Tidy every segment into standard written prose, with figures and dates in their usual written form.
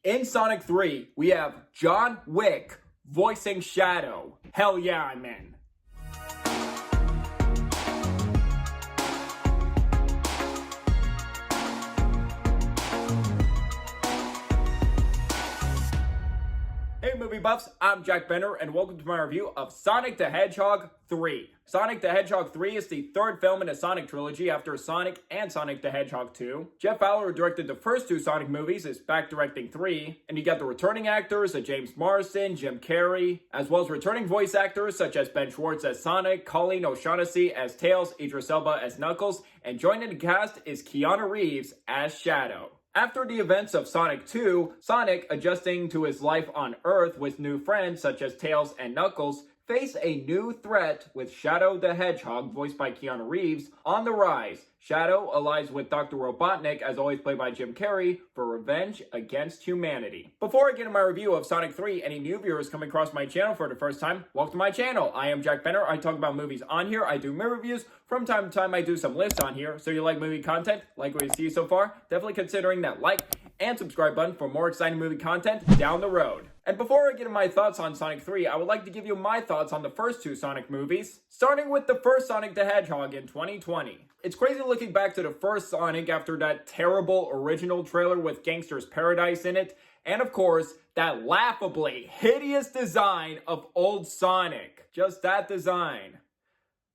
In Sonic 3, we have John Wick voicing Shadow. Hell yeah, I'm in. Hey movie buffs, I'm Jack Bender and welcome to my review of Sonic the Hedgehog 3. Sonic the Hedgehog 3 is the third film in the Sonic trilogy after Sonic and Sonic the Hedgehog 2. Jeff Fowler, who directed the first two Sonic movies, is back directing 3, and you got the returning actors James Marsden, Jim Carrey, as well as returning voice actors such as Ben Schwartz as Sonic, Colleen O'Shaughnessy as Tails, Idris Elba as Knuckles, and joining the cast is Keanu Reeves as Shadow. After the events of Sonic 2, Sonic, adjusting to his life on Earth with new friends such as Tails and Knuckles, face a new threat with Shadow the Hedgehog, voiced by Keanu Reeves, on the rise. Shadow allies with Dr. Robotnik, as always played by Jim Carrey, for revenge against humanity. Before I get into my review of Sonic 3, any new viewers coming across my channel for the first time, welcome to my channel. I am Jack Bender. I talk about movies on here. I do movie reviews. From time to time, I do some lists on here. So you like movie content, like what you see so far, definitely considering that like and subscribe button for more exciting movie content down the road. And before I get into my thoughts on Sonic 3, I would like to give you my thoughts on the first two Sonic movies, starting with the first Sonic the Hedgehog in 2020. It's crazy looking back to the first Sonic after that terrible original trailer with Gangster's Paradise in it, and of course, that laughably hideous design of old Sonic. Just that design.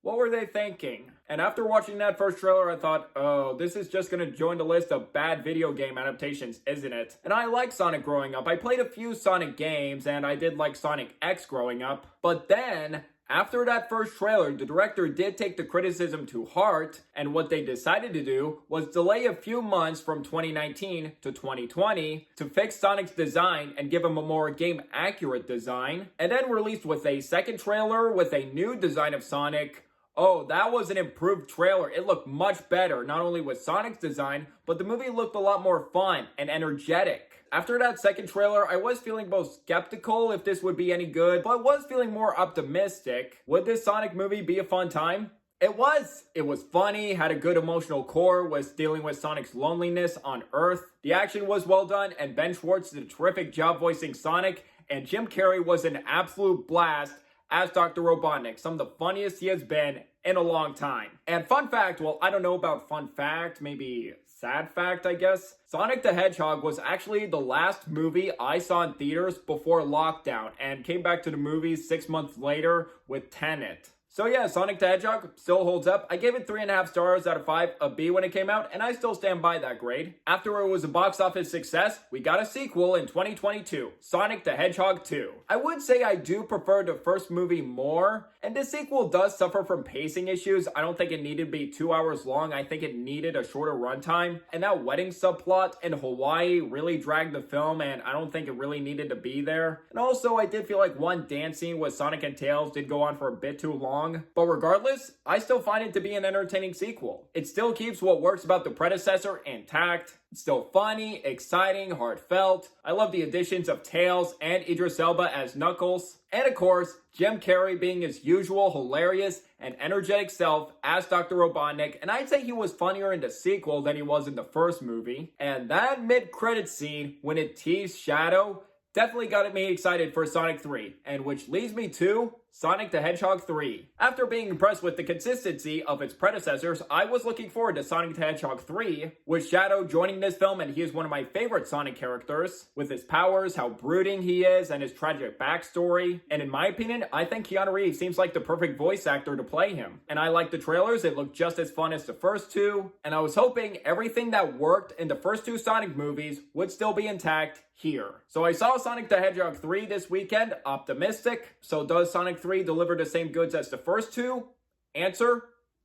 What were they thinking? And after watching that first trailer, I thought, oh, this is just gonna join the list of bad video game adaptations, isn't it? And I like Sonic growing up. I played a few Sonic games, and I did like Sonic X growing up. But then, after that first trailer, the director did take the criticism to heart, and what they decided to do was delay a few months from 2019 to 2020 to fix Sonic's design and give him a more game-accurate design, and then released with a second trailer with a new design of Sonic. Oh, that was an improved trailer. It looked much better, not only with Sonic's design, but the movie looked a lot more fun and energetic. After that second trailer, I was feeling both skeptical if this would be any good, but I was feeling more optimistic. Would this Sonic movie be a fun time? It was. It was funny, had a good emotional core, was dealing with Sonic's loneliness on Earth. The action was well done, and Ben Schwartz did a terrific job voicing Sonic, and Jim Carrey was an absolute blast as Dr. Robotnik, some of the funniest he has been in a long time. And fun fact, well, I don't know about fun fact, maybe sad fact, I guess. Sonic the Hedgehog was actually the last movie I saw in theaters before lockdown and came back to the movies 6 months later with Tenet. So yeah, Sonic the Hedgehog still holds up. I gave it 3.5 stars out of 5, a B when it came out, and I still stand by that grade. After it was a box office success, we got a sequel in 2022, Sonic the Hedgehog 2. I would say I do prefer the first movie more, and this sequel does suffer from pacing issues. I don't think it needed to be 2 hours long. I think it needed a shorter runtime, and that wedding subplot in Hawaii really dragged the film, and I don't think it really needed to be there. And also, I did feel like one dance scene with Sonic and Tails did go on for a bit too long. But regardless, I still find it to be an entertaining sequel. It still keeps what works about the predecessor intact. It's still funny, exciting, heartfelt. I love the additions of Tails and Idris Elba as Knuckles. And of course, Jim Carrey being his usual hilarious and energetic self as Dr. Robotnik. And I'd say he was funnier in the sequel than he was in the first movie. And that mid-credits scene when it teased Shadow definitely got me excited for Sonic 3, and which leads me to Sonic the Hedgehog 3. After being impressed with the consistency of its predecessors, I was looking forward to Sonic the Hedgehog 3, with Shadow joining this film, and he is one of my favorite Sonic characters, with his powers, how brooding he is, and his tragic backstory. And in my opinion, I think Keanu Reeves seems like the perfect voice actor to play him. And I like the trailers, it looked just as fun as the first two, and I was hoping everything that worked in the first two Sonic movies would still be intact here. So I saw Sonic the Hedgehog 3 this weekend, optimistic. So does Sonic 3 deliver the same goods as the first two? Answer,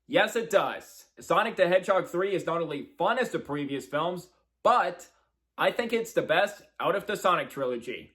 yes it does. Sonic the Hedgehog 3 is not only fun as the previous films, but I think it's the best out of the Sonic trilogy.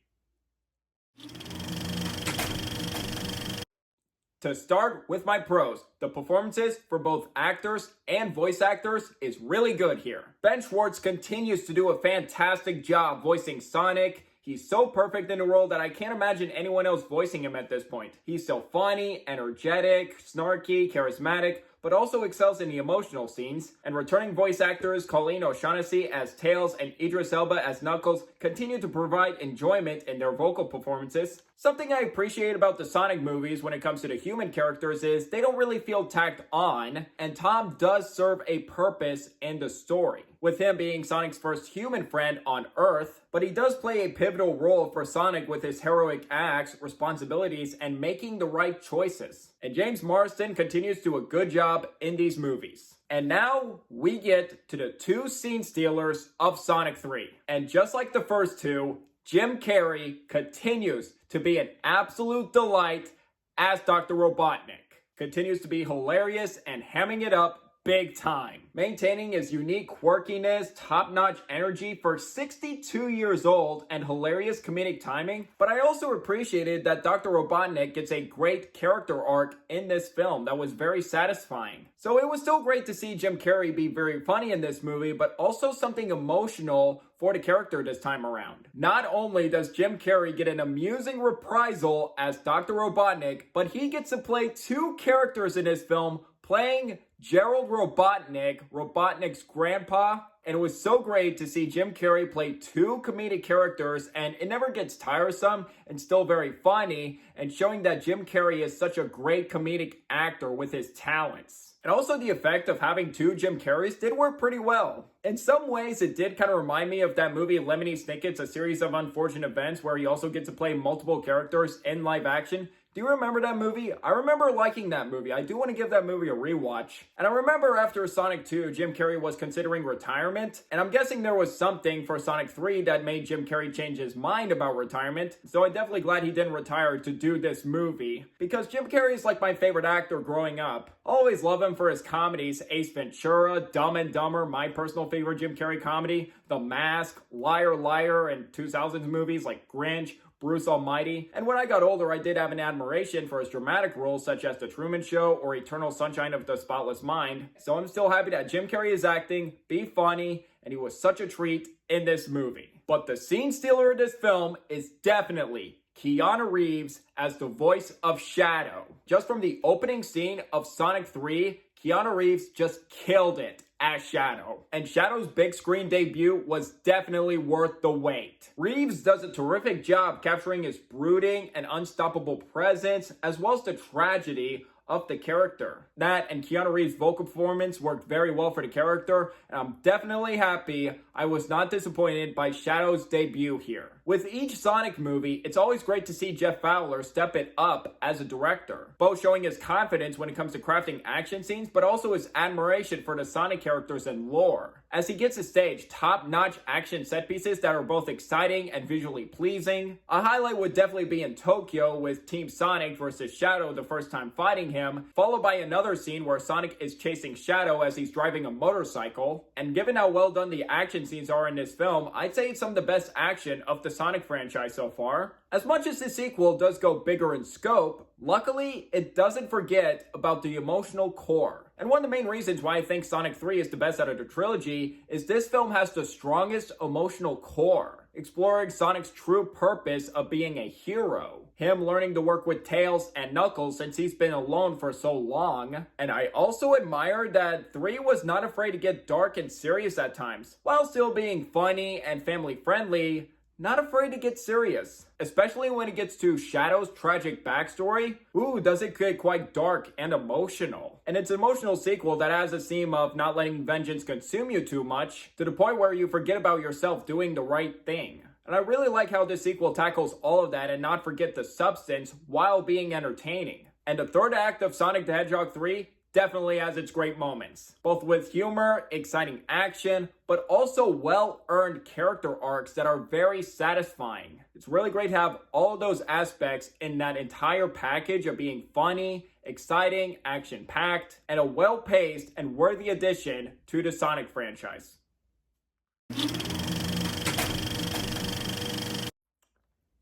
To start with my pros, the performances for both actors and voice actors is really good here. Ben Schwartz continues to do a fantastic job voicing Sonic. He's so perfect in the role that I can't imagine anyone else voicing him at this point. He's so funny, energetic, snarky, charismatic, but also excels in the emotional scenes, and returning voice actors Colleen O'Shaughnessy as Tails and Idris Elba as Knuckles continue to provide enjoyment in their vocal performances. Something I appreciate about the Sonic movies when it comes to the human characters is they don't really feel tacked on, and Tom does serve a purpose in the story, with him being Sonic's first human friend on Earth, but he does play a pivotal role for Sonic with his heroic acts, responsibilities, and making the right choices. And James Marsden continues to do a good job in these movies. And now we get to the two scene stealers of Sonic 3. And just like the first two, Jim Carrey continues to be an absolute delight as Dr. Robotnik. Continues to be hilarious and hamming it up big time, maintaining his unique quirkiness, top-notch energy for 62 years old, and hilarious comedic timing. But I also appreciated that Dr. Robotnik gets a great character arc in this film that was very satisfying. So it was still great to see Jim Carrey be very funny in this movie, but also something emotional for the character this time around. Not only does Jim Carrey get an amusing reprisal as Dr. Robotnik, but he gets to play two characters in this film, playing Gerald Robotnik, Robotnik's grandpa, and it was so great to see Jim Carrey play two comedic characters, and it never gets tiresome and still very funny, and showing that Jim Carrey is such a great comedic actor with his talents. And also the effect of having two Jim Carreys did work pretty well. In some ways, it did kind of remind me of that movie Lemony Snicket's A Series of Unfortunate Events, where he also gets to play multiple characters in live action. Do you remember that movie? I remember liking that movie. I do want to give that movie a rewatch. And I remember after Sonic 2, Jim Carrey was considering retirement. And I'm guessing there was something for Sonic 3 that made Jim Carrey change his mind about retirement. So I'm definitely glad he didn't retire to do this movie, because Jim Carrey is like my favorite actor growing up. Always love him for his comedies: Ace Ventura, Dumb and Dumber, my personal favorite Jim Carrey comedy, The Mask, Liar Liar, and 2000s movies like Grinch, Bruce Almighty. And when I got older, I did have an admiration for his dramatic roles such as The Truman Show or Eternal Sunshine of the Spotless Mind. So I'm still happy that Jim Carrey is acting, be funny, and he was such a treat in this movie. But the scene stealer of this film is definitely Keanu Reeves as the voice of Shadow. Just from the opening scene of Sonic 3, Keanu Reeves just killed it as Shadow. And Shadow's big screen debut was definitely worth the wait. Reeves does a terrific job capturing his brooding and unstoppable presence, as well as the tragedy of the character. That and Keanu Reeves' vocal performance worked very well for the character, and I'm definitely happy I was not disappointed by Shadow's debut here. With each Sonic movie, it's always great to see Jeff Fowler step it up as a director, both showing his confidence when it comes to crafting action scenes, but also his admiration for the Sonic characters and lore, as he gets to stage top-notch action set pieces that are both exciting and visually pleasing. A highlight would definitely be in Tokyo with Team Sonic versus Shadow the first time fighting him, followed by another scene where Sonic is chasing Shadow as he's driving a motorcycle. And given how well done the action scenes are in this film, I'd say it's some of the best action of the Sonic franchise so far. As much as the sequel does go bigger in scope, luckily it doesn't forget about the emotional core. And one of the main reasons why I think Sonic 3 is the best out of the trilogy is this film has the strongest emotional core, exploring Sonic's true purpose of being a hero. Him learning to work with Tails and Knuckles since he's been alone for so long. And I also admire that 3 was not afraid to get dark and serious at times, while still being funny and family friendly. Not afraid to get serious, especially when it gets to Shadow's tragic backstory. Ooh, does it get quite dark and emotional. And it's an emotional sequel that has a theme of not letting vengeance consume you too much, to the point where you forget about yourself doing the right thing. And I really like how this sequel tackles all of that and not forget the substance while being entertaining. And the third act of Sonic the Hedgehog 3 definitely has its great moments, both with humor, exciting action, but also well-earned character arcs that are very satisfying. It's really great to have all of those aspects in that entire package of being funny, exciting, action-packed, and a well-paced and worthy addition to the Sonic franchise.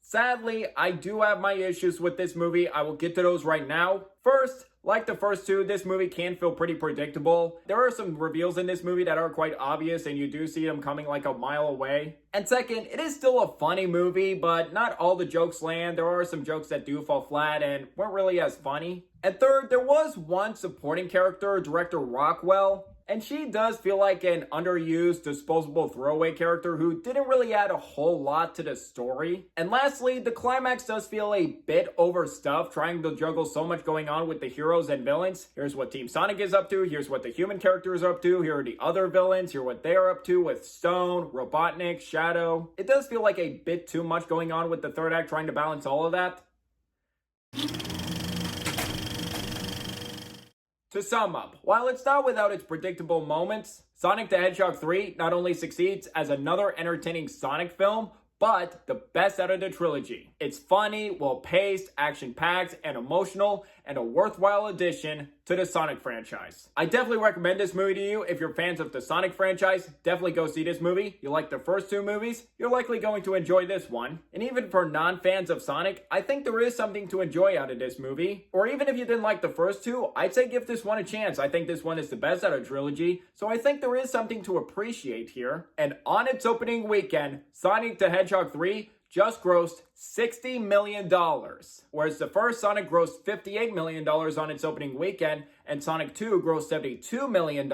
Sadly, I do have my issues with this movie. I will get to those right now. First, Like the first two, this movie can feel pretty predictable. There are some reveals in this movie that are quite obvious and you do see them coming like a mile away. And second, it is still a funny movie, but not all the jokes land. There are some jokes that do fall flat and weren't really as funny. And third, there was one supporting character, Director Rockwell, and she does feel like an underused, disposable throwaway character who didn't really add a whole lot to the story. And lastly, the climax does feel a bit overstuffed, trying to juggle so much going on with the heroes and villains. Here's what Team Sonic is up to, here's what the human characters are up to, here are the other villains, here what they are up to with Stone, Robotnik, Shadow. It does feel like a bit too much going on with the third act, trying to balance all of that. To sum up, while it's not without its predictable moments, Sonic the Hedgehog 3 not only succeeds as another entertaining Sonic film, but the best out of the trilogy. It's funny, well-paced, action-packed, and emotional, and a worthwhile addition to the Sonic franchise. I definitely recommend this movie to you. If you're fans of the Sonic franchise, definitely go see this movie. You like the first two movies, you're likely going to enjoy this one. And even for non-fans of Sonic, I think there is something to enjoy out of this movie. Or even if you didn't like the first two, I'd say give this one a chance. I think this one is the best out of the trilogy, so I think there is something to appreciate here. And on its opening weekend, Sonic the Hedgehog 3 just grossed $60 million, whereas the first Sonic grossed $58 million on its opening weekend, and Sonic 2 grossed $72 million.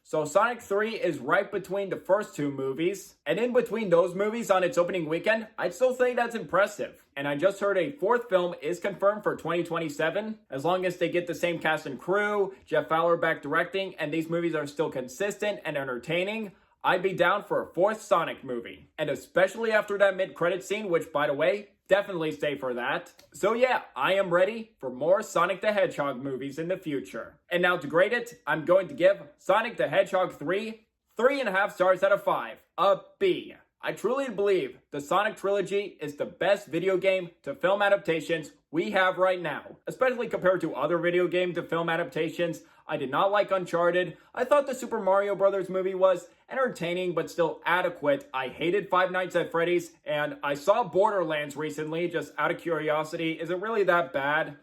So Sonic 3 is right between the first two movies, and in between those movies on its opening weekend, I'd still think that's impressive. And I just heard a fourth film is confirmed for 2027, as long as they get the same cast and crew, Jeff Fowler back directing, and these movies are still consistent and entertaining. I'd be down for a fourth Sonic movie. And especially after that mid-credit scene, which, by the way, definitely stay for that. So yeah, I am ready for more Sonic the Hedgehog movies in the future. And now to grade it, I'm going to give Sonic the Hedgehog 3 3.5 stars out of 5. A B. I truly believe the Sonic trilogy is the best video game to film adaptations we have right now, especially compared to other video game to film adaptations. I did not like Uncharted. I thought the Super Mario Bros. Movie was entertaining but still adequate. I hated Five Nights at Freddy's, and I saw Borderlands recently just out of curiosity. Is it really that bad?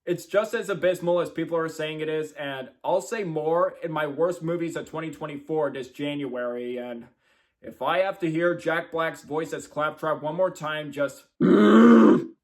It's just as abysmal as people are saying it is, and I'll say more in my worst movies of 2024 this January. And if I have to hear Jack Black's voice as Claptrap one more time, just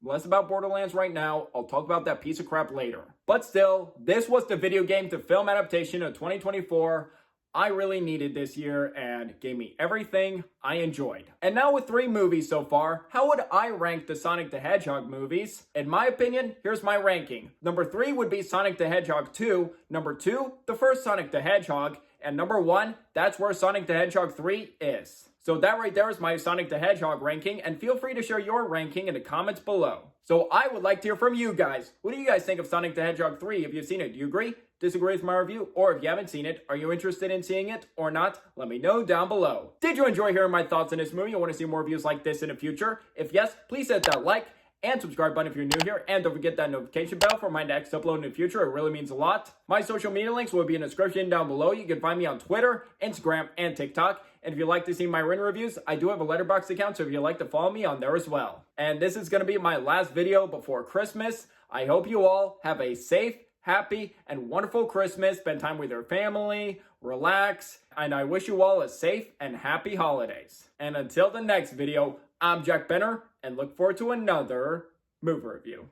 less about Borderlands right now. I'll talk about that piece of crap later. But still, this was the video game to film adaptation of 2024 I really needed this year and gave me everything I enjoyed. And now with 3 movies so far, how would I rank the Sonic the Hedgehog movies? In my opinion, here's my ranking. Number 3 would be Sonic the Hedgehog 2. Number 2, the first Sonic the Hedgehog. And number 1, that's where Sonic the Hedgehog 3 is. So that right there is my Sonic the Hedgehog ranking, and feel free to share your ranking in the comments below. So I would like to hear from you guys. What do you guys think of Sonic the Hedgehog 3 if you've seen it? Do you agree? Disagree with my review? Or if you haven't seen it, are you interested in seeing it or not? Let me know down below. Did you enjoy hearing my thoughts on this movie and want to see more reviews like this in the future? If yes, please hit that like and subscribe button if you're new here, and don't forget that notification bell for my next upload in the future. It really means a lot. My social media links will be in the description down below. You can find me on Twitter, Instagram, and TikTok. And if you'd like to see my written reviews, I do have a Letterboxd account, so if you'd like to follow me on there as well. And this is going to be my last video before Christmas. I hope you all have a safe, happy, and wonderful Christmas. Spend time with your family, relax, and I wish you all a safe and happy holidays. And until the next video, I'm Jack Benner, and look forward to another movie review.